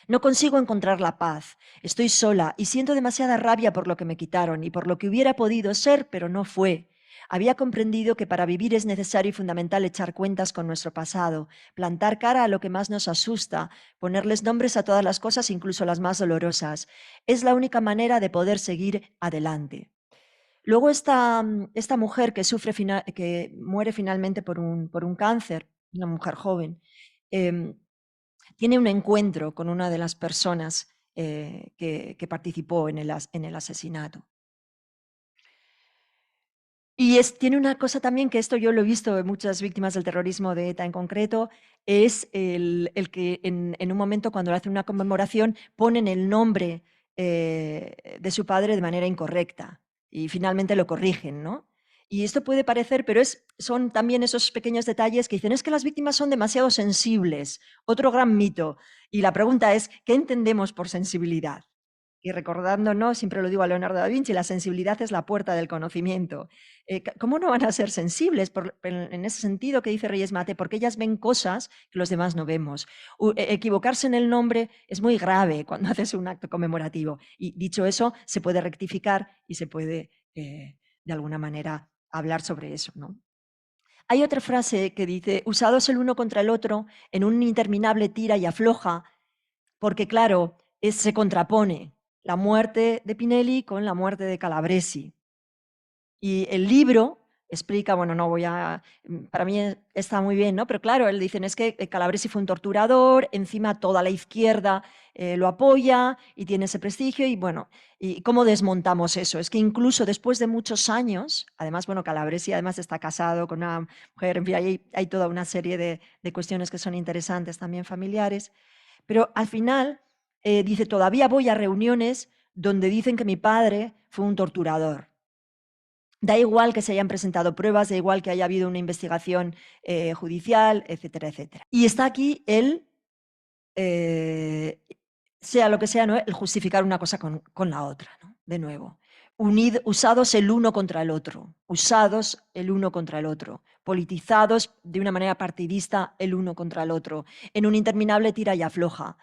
No consigo encontrar la paz. Estoy sola y siento demasiada rabia por lo que me quitaron y por lo que hubiera podido ser, pero no fue. Había comprendido que para vivir es necesario y fundamental echar cuentas con nuestro pasado, plantar cara a lo que más nos asusta, ponerles nombres a todas las cosas, incluso las más dolorosas. Es la única manera de poder seguir adelante. Luego esta mujer que que muere finalmente por un cáncer, una mujer joven, tiene un encuentro con una de las personas que participó en el asesinato. Y tiene una cosa también, que esto yo lo he visto en muchas víctimas del terrorismo de ETA en concreto, es el que en un momento cuando le hacen una conmemoración ponen el nombre de su padre de manera incorrecta y finalmente lo corrigen, ¿no? Y esto puede parecer, pero son también esos pequeños detalles que dicen, es que las víctimas son demasiado sensibles, otro gran mito. Y la pregunta es, ¿qué entendemos por sensibilidad? Y recordándonos, siempre lo digo a Leonardo da Vinci, la sensibilidad es la puerta del conocimiento. ¿Cómo no van a ser sensibles en ese sentido que dice Reyes Mate? Porque ellas ven cosas que los demás no vemos. Equivocarse en el nombre es muy grave cuando haces un acto conmemorativo. Y dicho eso, se puede rectificar y se puede, de alguna manera, hablar sobre eso, ¿no? Hay otra frase que dice, usados el uno contra el otro en un interminable tira y afloja, porque claro, se contrapone la muerte de Pinelli con la muerte de Calabresi. Y el libro explica, bueno, no voy a, para mí está muy bien, ¿no? Pero claro, él dicen, es que Calabresi fue un torturador, encima toda la izquierda lo apoya y tiene ese prestigio y bueno, ¿y cómo desmontamos eso? Es que incluso después de muchos años, además, bueno, Calabresi además está casado con una mujer, en fin, hay toda una serie de cuestiones que son interesantes también familiares, pero al final dice, todavía voy a reuniones donde dicen que mi padre fue un torturador. Da igual que se hayan presentado pruebas, da igual que haya habido una investigación judicial, etcétera, etcétera. Y está aquí el, sea lo que sea, ¿no? El justificar una cosa con la otra, ¿no? De nuevo. Usados el uno contra el otro, usados el uno contra el otro, politizados de una manera partidista el uno contra el otro, en un interminable tira y afloja.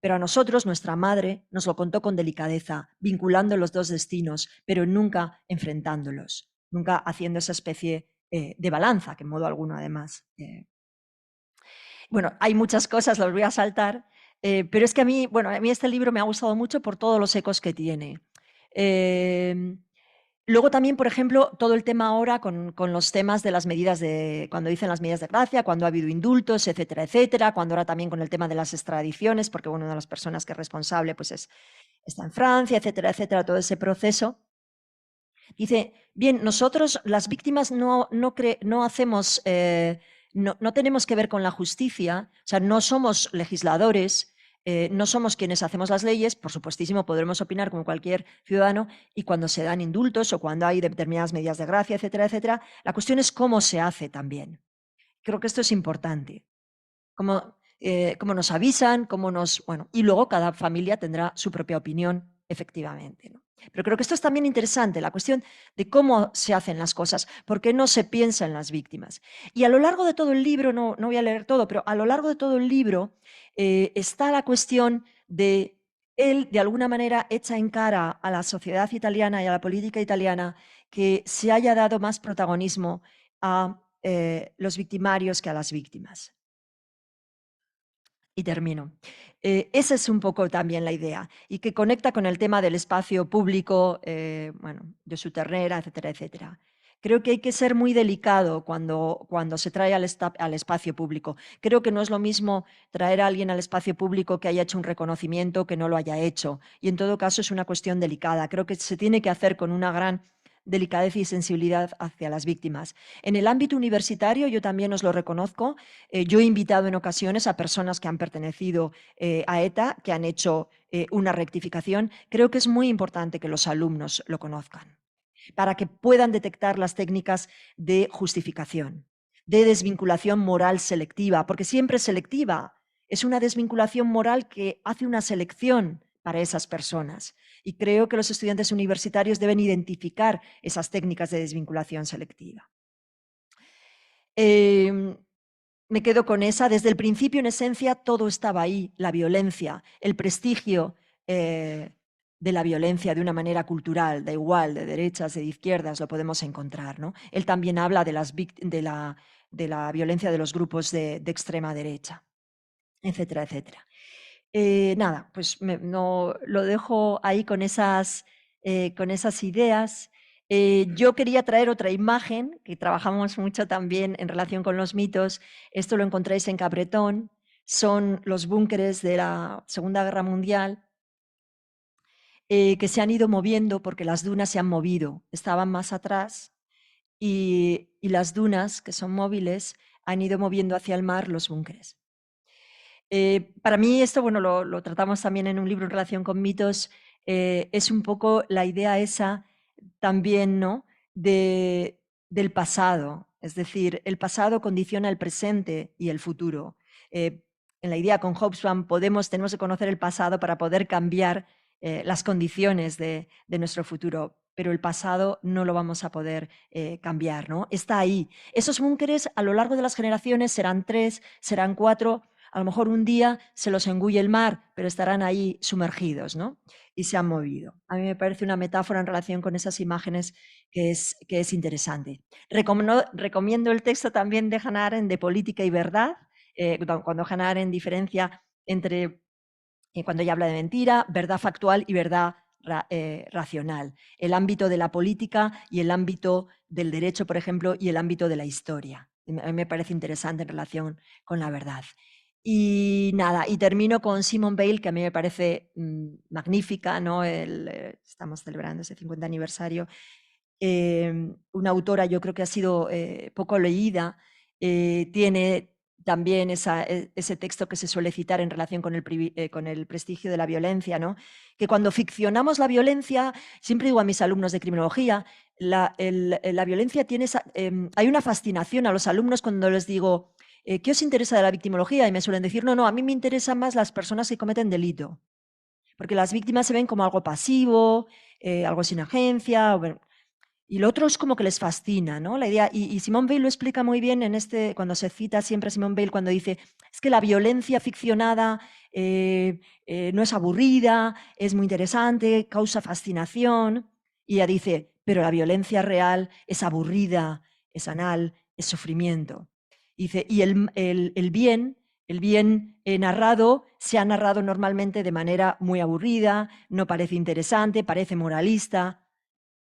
pero a nosotros nuestra madre nos lo contó con delicadeza, vinculando los dos destinos, pero nunca enfrentándolos, nunca haciendo esa especie de balanza, que en modo alguno además. Bueno, hay muchas cosas, las voy a saltar, pero es que a mí este libro me ha gustado mucho por todos los ecos que tiene. Luego también, por ejemplo, todo el tema ahora con los temas de las medidas cuando dicen las medidas de gracia, cuando ha habido indultos, etcétera, etcétera, cuando ahora también con el tema de las extradiciones, porque una de las personas que es responsable pues está en Francia, etcétera, etcétera, todo ese proceso. Dice, bien, nosotros las víctimas no hacemos, no tenemos que ver con la justicia, o sea, no somos legisladores, no somos quienes hacemos las leyes, por supuestísimo podremos opinar como cualquier ciudadano, y cuando se dan indultos o cuando hay determinadas medidas de gracia, etcétera, etcétera, la cuestión es cómo se hace también. Creo que esto es importante. Cómo nos avisan, bueno, y luego cada familia tendrá su propia opinión, efectivamente, ¿no? Pero creo que esto es también interesante, la cuestión de cómo se hacen las cosas, por qué no se piensa en las víctimas. Y a lo largo de todo el libro, no voy a leer todo, pero a lo largo de todo el libro está la cuestión de él, de alguna manera, echa en cara a la sociedad italiana y a la política italiana que se haya dado más protagonismo a los victimarios que a las víctimas. Y termino. Esa es un poco también la idea, y que conecta con el tema del espacio público, bueno, de su ternera, etcétera, etcétera. Creo que hay que ser muy delicado cuando se trae al espacio público. Creo que no es lo mismo traer a alguien al espacio público que haya hecho un reconocimiento que no lo haya hecho. Y en todo caso es una cuestión delicada. Creo que se tiene que hacer con una gran delicadeza y sensibilidad hacia las víctimas. En el ámbito universitario, yo también os lo reconozco, yo he invitado en ocasiones a personas que han pertenecido a ETA, que han hecho una rectificación. Creo que es muy importante que los alumnos lo conozcan, para que puedan detectar las técnicas de justificación, de desvinculación moral selectiva, porque siempre es selectiva. Es una desvinculación moral que hace una selección para esas personas. Y creo que los estudiantes universitarios deben identificar esas técnicas de desvinculación selectiva. Me quedo con esa. Desde el principio, en esencia, todo estaba ahí. La violencia, el prestigio de la violencia de una manera cultural, da igual, de derechas, de izquierdas, lo podemos encontrar, ¿no? Él también habla de la violencia de los grupos de extrema derecha, etcétera, etcétera. Nada, pues lo dejo ahí con esas ideas. Yo quería traer otra imagen, que trabajamos mucho también en relación con los mitos. Esto lo encontráis en Capbreton. Son los búnkeres de la Segunda Guerra Mundial que se han ido moviendo porque las dunas se han movido. Estaban más atrás y las dunas, que son móviles, han ido moviendo hacia el mar los búnkeres. Para mí esto, bueno, lo tratamos también en un libro en relación con mitos, es un poco la idea esa también, ¿no?, del pasado. Es decir, el pasado condiciona el presente y el futuro. En la idea con Hobsbawm tenemos que conocer el pasado para poder cambiar las condiciones de nuestro futuro, pero el pasado no lo vamos a poder cambiar, ¿no? Está ahí. Esos búnkeres a lo largo de las generaciones serán 3, serán 4, a lo mejor un día se los engulle el mar, pero estarán ahí sumergidos, ¿no? Y se han movido. A mí me parece una metáfora en relación con esas imágenes que es interesante. Recomiendo el texto también de Hannah Arendt de Política y Verdad, cuando Hannah Arendt diferencia entre, cuando ella habla de mentira, verdad factual y verdad racional. El ámbito de la política y el ámbito del derecho, por ejemplo, y el ámbito de la historia. A mí me parece interesante en relación con la verdad. Y nada, y termino con Simone Weil, que a mí me parece magnífica, ¿no? Estamos celebrando ese 50 aniversario. Una autora, yo creo que ha sido poco leída, tiene también ese texto que se suele citar en relación con el prestigio de la violencia, ¿no? Que cuando ficcionamos la violencia, siempre digo a mis alumnos de criminología, la violencia tiene hay una fascinación a los alumnos cuando les digo, ¿qué os interesa de la victimología? Y me suelen decir, no, a mí me interesan más las personas que cometen delito, porque las víctimas se ven como algo pasivo, algo sin agencia, bueno, y lo otro es como que les fascina, ¿no? La idea, y Simone Weil lo explica muy bien cuando se cita siempre a Simone Weil, cuando dice, es que la violencia ficcionada no es aburrida, es muy interesante, causa fascinación. Y ella dice, pero la violencia real es aburrida, es anal, es sufrimiento. Dice, y el bien narrado se ha narrado normalmente de manera muy aburrida, no parece interesante, parece moralista,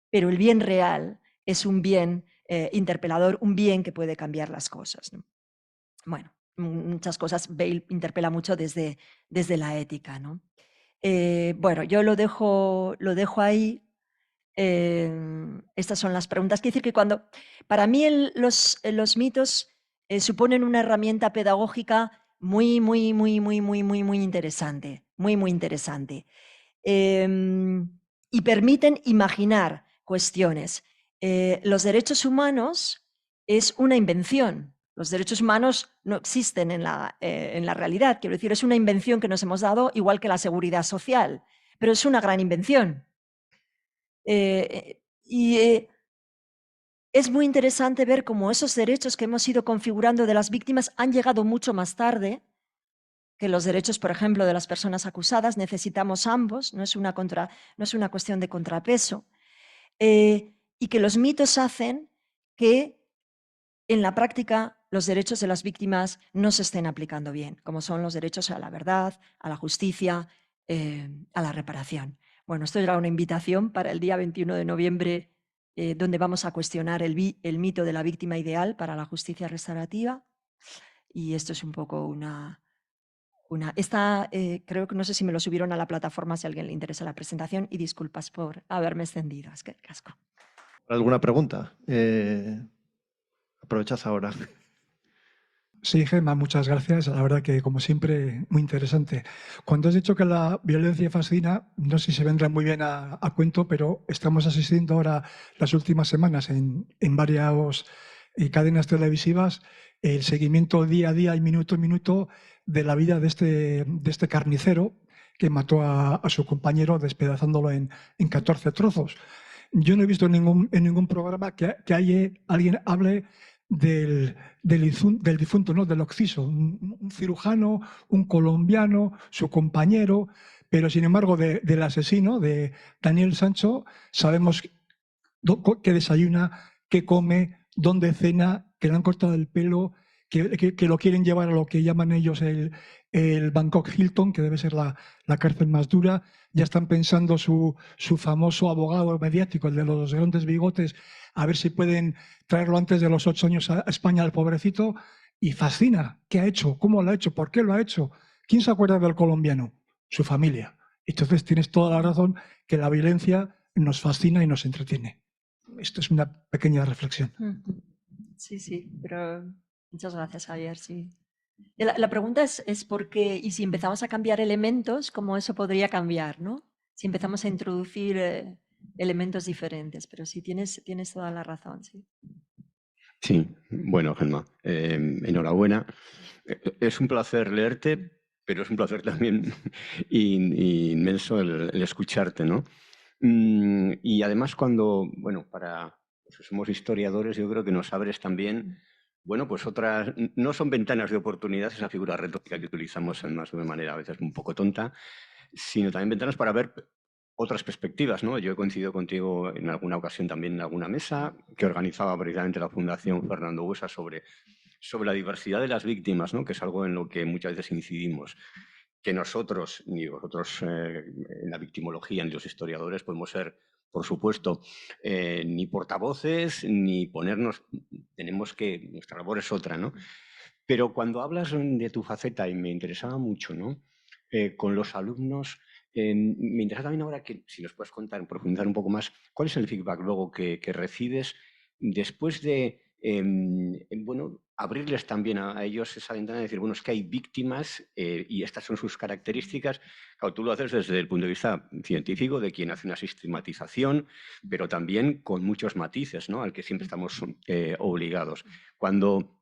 pero el bien real es un bien interpelador, un bien que puede cambiar las cosas, ¿no? Bueno, muchas cosas Bale interpela mucho desde la ética, ¿no? Bueno, yo lo dejo ahí. Estas son las preguntas. Quiere decir que para mí los mitos suponen una herramienta pedagógica muy, muy, muy, muy, muy, muy, muy interesante, muy, muy interesante. Y permiten imaginar cuestiones. Los derechos humanos es una invención. Los derechos humanos no existen en la realidad. Quiero decir, es una invención que nos hemos dado, igual que la seguridad social, pero es una gran invención. Y es muy interesante ver cómo esos derechos que hemos ido configurando de las víctimas han llegado mucho más tarde que los derechos, por ejemplo, de las personas acusadas. Necesitamos ambos, no es una cuestión de contrapeso. Y que los mitos hacen que en la práctica los derechos de las víctimas no se estén aplicando bien, como son los derechos a la verdad, a la justicia, a la reparación. Bueno, esto era una invitación para el día 21 de noviembre, donde vamos a cuestionar el mito de la víctima ideal para la justicia restaurativa. Y esto es un poco creo que no sé si me lo subieron a la plataforma, si a alguien le interesa la presentación, y disculpas por haberme extendido. Es que casco. ¿Alguna pregunta? Aprovechad ahora. Sí, Gemma, muchas gracias. La verdad que, como siempre, muy interesante. Cuando has dicho que la violencia fascina, no sé si se vendrá muy bien a cuento, pero estamos asistiendo ahora las últimas semanas en varias cadenas televisivas el seguimiento día a día y minuto a minuto de la vida de este carnicero que mató a su compañero despedazándolo en 14 trozos. Yo no he visto en ningún programa que alguien hable del difunto, ¿no? Del occiso, un cirujano, un colombiano, su compañero, pero sin embargo del asesino, de Daniel Sancho, sabemos qué desayuna, qué come, dónde cena, que le han cortado el pelo, que lo quieren llevar a lo que llaman ellos el Bangkok Hilton, que debe ser la cárcel más dura. Ya están pensando su famoso abogado mediático, el de los grandes bigotes, a ver si pueden traerlo antes de los 8 años a España al pobrecito. Y fascina. ¿Qué ha hecho? ¿Cómo lo ha hecho? ¿Por qué lo ha hecho? ¿Quién se acuerda del colombiano? Su familia. Entonces tienes toda la razón que la violencia nos fascina y nos entretiene. Esto es una pequeña reflexión. Sí, sí, pero muchas gracias, Javier. Sí. La pregunta es por qué, y si empezamos a cambiar elementos, cómo eso podría cambiar, ¿no? Si empezamos a introducir elementos diferentes, pero sí, tienes toda la razón, sí. Sí, bueno, Gemma, enhorabuena. Es un placer leerte, pero es un placer también inmenso el escucharte, ¿no? Y además bueno, para los que somos historiadores, yo creo que nos abres también, bueno, pues otras, no son ventanas de oportunidad, esa figura retórica que utilizamos más de una manera a veces un poco tonta, sino también ventanas para ver otras perspectivas, ¿no? Yo he coincidido contigo en alguna ocasión también en alguna mesa que organizaba precisamente la Fundación Fernando Buesa sobre la diversidad de las víctimas, ¿no? Que es algo en lo que muchas veces incidimos, que nosotros, ni vosotros en la victimología, ni los historiadores, podemos ser, por supuesto, ni portavoces, ni ponernos, nuestra labor es otra, ¿no? Pero cuando hablas de tu faceta, y me interesaba mucho, ¿no? Con los alumnos, me interesa también ahora que, si nos puedes contar, profundizar un poco más, ¿cuál es el feedback luego que recibes después de, bueno, abrirles también a ellos esa ventana de decir, bueno, es que hay víctimas y estas son sus características? Claro, tú lo haces desde el punto de vista científico, de quien hace una sistematización, pero también con muchos matices, ¿no? Al que siempre estamos obligados. Cuando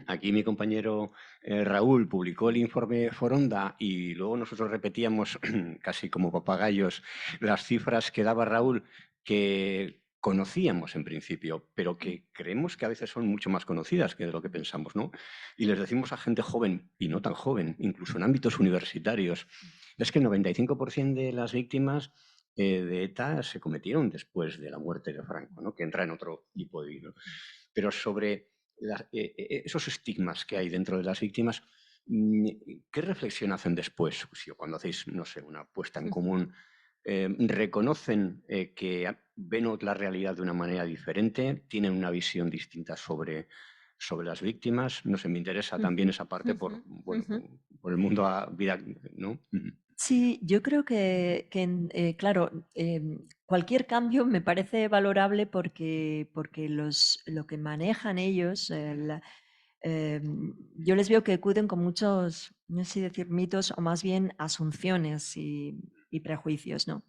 aquí mi compañero Raúl publicó el informe Foronda y luego nosotros repetíamos casi como papagayos las cifras que daba Raúl, que conocíamos en principio, pero que creemos que a veces son mucho más conocidas que de lo que pensamos, ¿no? Y les decimos a gente joven y no tan joven, incluso en ámbitos universitarios, es que el 95% de las víctimas de ETA se cometieron después de la muerte de Franco, ¿no? Que entra en otro tipo de... ¿no? Pero sobre esos estigmas que hay dentro de las víctimas, ¿qué reflexión hacen después? Si cuando hacéis, no sé, una puesta en común, reconocen que ven la realidad de una manera diferente, tienen una visión distinta sobre las víctimas. No sé, me interesa también esa parte por el mundo a vida, ¿no? Sí, yo creo que claro, cualquier cambio me parece valorable porque lo que manejan ellos, yo les veo que acuden con muchos, no sé si decir mitos o más bien asunciones y prejuicios, ¿no?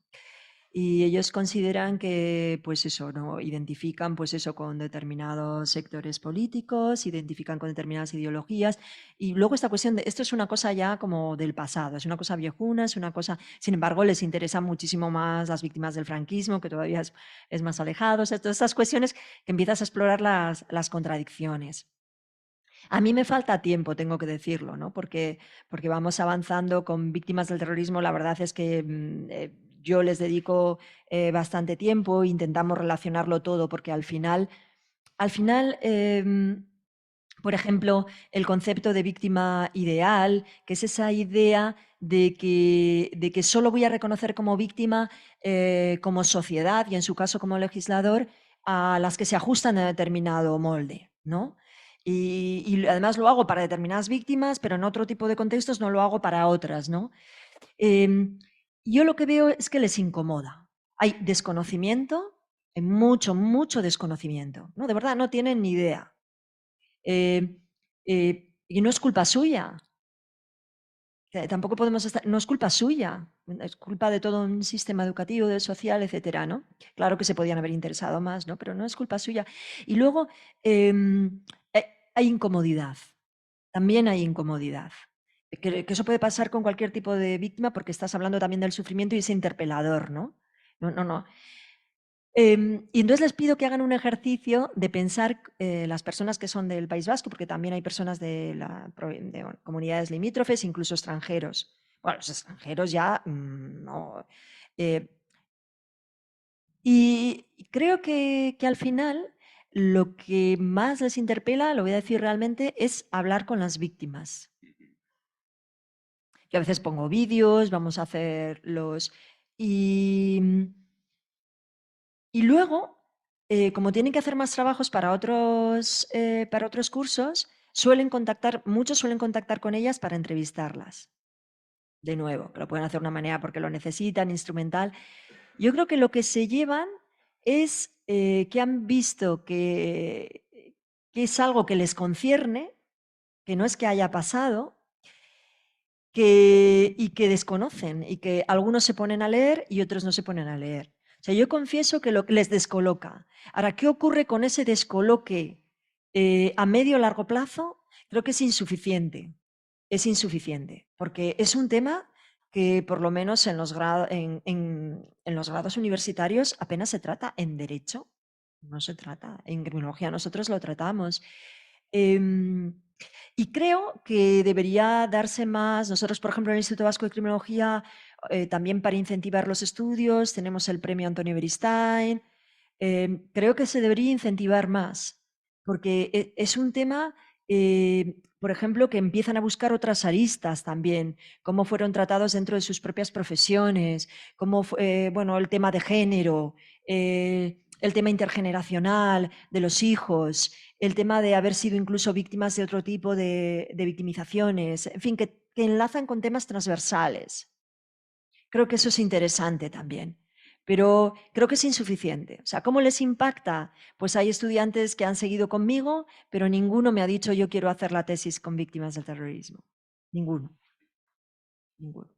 Y ellos consideran que, pues eso, ¿no? Identifican, pues eso, con determinados sectores políticos, identifican con determinadas ideologías. Y luego esta cuestión de, esto es una cosa ya como del pasado, es una cosa viejuna, es una cosa, sin embargo, les interesan muchísimo más las víctimas del franquismo, que todavía es más alejado. O sea, todas estas cuestiones que empiezas a explorar las contradicciones. A mí me falta tiempo, tengo que decirlo, ¿no? Porque vamos avanzando con víctimas del terrorismo. La verdad es que yo les dedico bastante tiempo, intentamos relacionarlo todo, porque al final, por ejemplo, el concepto de víctima ideal, que es esa idea de que solo voy a reconocer como víctima como sociedad y en su caso como legislador a las que se ajustan a determinado molde, ¿no? Y además lo hago para determinadas víctimas, pero en otro tipo de contextos no lo hago para otras, ¿no? Yo lo que veo es que les incomoda. Hay desconocimiento, hay mucho, mucho desconocimiento, ¿no? De verdad, no tienen ni idea. Y no es culpa suya. Tampoco podemos estar, no es culpa suya, es culpa de todo un sistema educativo, social, etcétera, ¿no? Claro que se podían haber interesado más, ¿no? Pero no es culpa suya. Y luego hay incomodidad, también hay incomodidad. Que eso puede pasar con cualquier tipo de víctima porque estás hablando también del sufrimiento y es interpelador, ¿no? No, no, no. Y entonces les pido que hagan un ejercicio de pensar las personas que son del País Vasco, porque también hay personas de comunidades limítrofes, incluso extranjeros. Bueno, los extranjeros ya no. Y creo que al final lo que más les interpela, lo voy a decir realmente, es hablar con las víctimas. Yo a veces pongo vídeos, vamos a hacerlos. Y luego, como tienen que hacer más trabajos para otros cursos, muchos suelen contactar con ellas para entrevistarlas. De nuevo, que lo pueden hacer de una manera porque lo necesitan, instrumental. Yo creo que lo que se llevan es que han visto que es algo que les concierne, que no es que haya pasado, y que desconocen, y que algunos se ponen a leer y otros no se ponen a leer. O sea, yo confieso que lo que les descoloca. Ahora, ¿qué ocurre con ese descoloque a medio o largo plazo? Creo que es insuficiente. Es insuficiente, porque es un tema que por lo menos en los grados universitarios apenas se trata. En derecho no se trata, en criminología nosotros lo tratamos. Y creo que debería darse más. Nosotros, por ejemplo, en el Instituto Vasco de Criminología, también para incentivar los estudios, tenemos el premio Antonio Beristain. Creo que se debería incentivar más, porque es un tema, por ejemplo, que empiezan a buscar otras aristas también, cómo fueron tratados dentro de sus propias profesiones, cómo bueno, el tema de género, el tema intergeneracional de los hijos, el tema de haber sido incluso víctimas de otro tipo de victimizaciones, en fin, que enlazan con temas transversales. Creo que eso es interesante también, pero creo que es insuficiente. O sea, ¿cómo les impacta? Pues hay estudiantes que han seguido conmigo, pero ninguno me ha dicho yo quiero hacer la tesis con víctimas del terrorismo. Ninguno. Ninguno.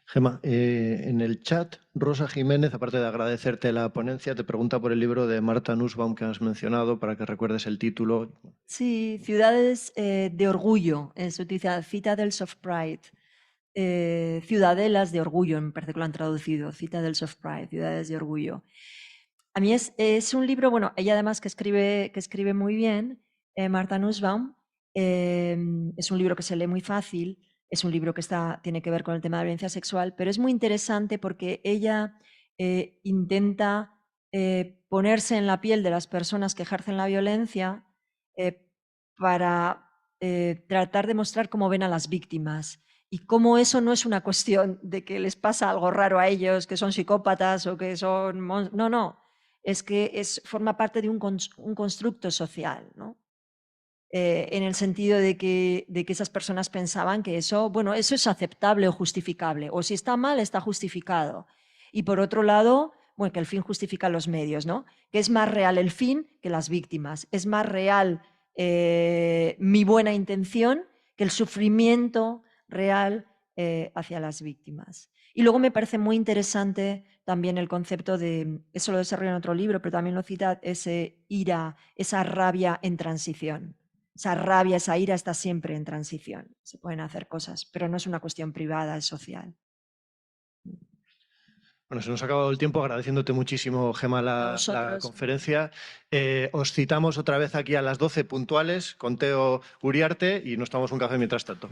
Gemma, en el chat, Rosa Jiménez, aparte de agradecerte la ponencia, te pregunta por el libro de Marta Nussbaum que has mencionado, para que recuerdes el título. Sí, Ciudades de Orgullo, se utiliza Citadels of Pride. Ciudadelas de Orgullo, me parece que lo han traducido, Citadels of Pride, Ciudades de Orgullo. A mí es un libro, bueno, ella además que escribe muy bien, Marta Nussbaum, es un libro que se lee muy fácil, es un libro que tiene que ver con el tema de la violencia sexual, pero es muy interesante porque ella intenta ponerse en la piel de las personas que ejercen la violencia para tratar de mostrar cómo ven a las víctimas y cómo eso no es una cuestión de que les pasa algo raro a ellos, que son psicópatas o que son... No, es que forma parte de un constructo social, ¿no? En el sentido de que esas personas pensaban que eso, bueno, eso es aceptable o justificable, o si está mal, está justificado. Y por otro lado, bueno, que el fin justifica los medios, ¿no? Que es más real el fin que las víctimas, es más real mi buena intención que el sufrimiento real hacia las víctimas. Y luego me parece muy interesante también el concepto de, eso lo desarrolla en otro libro, pero también lo cita, ese ira, esa rabia en transición. Esa rabia, esa ira está siempre en transición. Se pueden hacer cosas, pero no es una cuestión privada, es social. Bueno, se nos ha acabado el tiempo, agradeciéndote muchísimo, Gemma, la conferencia. Os citamos otra vez aquí a las 12 puntuales con Teo Uriarte y nos tomamos un café mientras tanto.